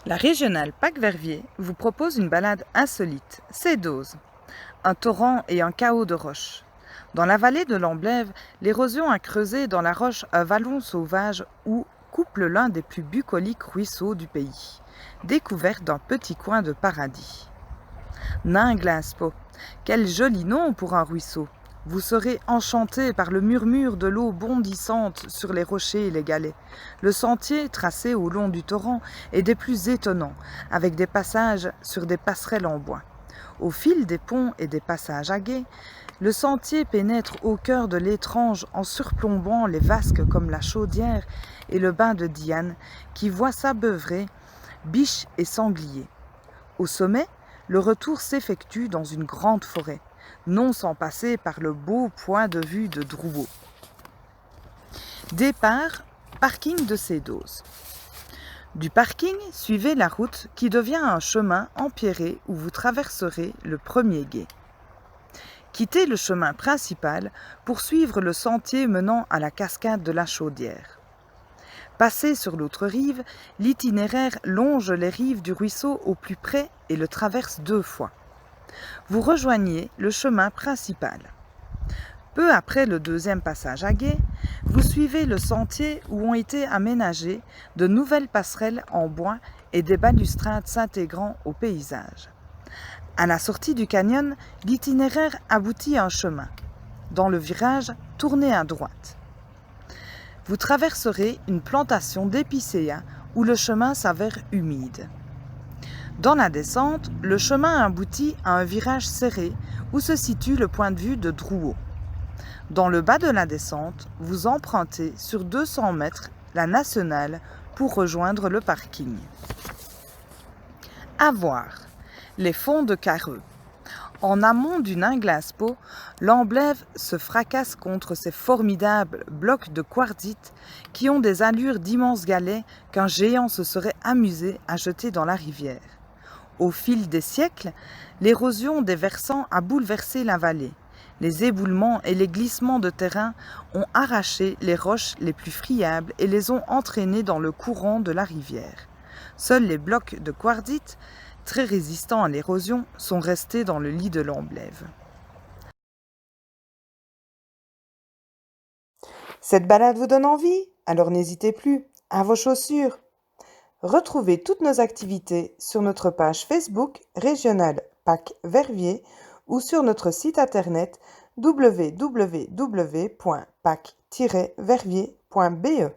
La régionale Pâques-Verviers vous propose une balade insolite, c'est Dose, un torrent et un chaos de roches. Dans la vallée de l'Amblève, l'érosion a creusé dans la roche un vallon sauvage où couple l'un des plus bucoliques ruisseaux du pays, découvert d'un petit coin de paradis. Nain-Glaspo, quel joli nom pour un ruisseau! Vous serez enchanté par le murmure de l'eau bondissante sur les rochers et les galets. Le sentier tracé au long du torrent est des plus étonnants, avec des passages sur des passerelles en bois. Au fil des ponts et des passages à guet, le sentier pénètre au cœur de l'étrange en surplombant les vasques comme la chaudière et le bain de Diane qui voit s'abeuvrer biches et sangliers. Au sommet, le retour s'effectue dans une grande forêt, non sans passer par le beau point de vue de Drouot. Départ, parking de Cédose. Du parking, suivez la route qui devient un chemin empierré où vous traverserez le premier gué. Quittez le chemin principal pour suivre le sentier menant à la cascade de la Chaudière. Passé sur l'autre rive, l'itinéraire longe les rives du ruisseau au plus près et le traverse 2 fois. Vous rejoignez le chemin principal. Peu après le deuxième passage à gué, vous suivez le sentier où ont été aménagées de nouvelles passerelles en bois et des balustrades s'intégrant au paysage. À la sortie du canyon, l'itinéraire aboutit à un chemin. Dans le virage, tournez à droite. Vous traverserez une plantation d'épicéas où le chemin s'avère humide. Dans la descente, le chemin aboutit à un virage serré où se situe le point de vue de Drouot. Dans le bas de la descente, vous empruntez sur 200 mètres la nationale pour rejoindre le parking. À voir, les fonds de Carreux. En amont du Nain-Glaspo, l'Amblève se fracasse contre ces formidables blocs de quartzite qui ont des allures d'immenses galets qu'un géant se serait amusé à jeter dans la rivière. Au fil des siècles, l'érosion des versants a bouleversé la vallée. Les éboulements et les glissements de terrain ont arraché les roches les plus friables et les ont entraînées dans le courant de la rivière. Seuls les blocs de quartzite, très résistants à l'érosion, sont restés dans le lit de l'Amblève. Cette balade vous donne envie? Alors n'hésitez plus, à vos chaussures! Retrouvez toutes nos activités sur notre page Facebook Régionale Pâques-Verviers ou sur notre site internet www.pac-verviers.be.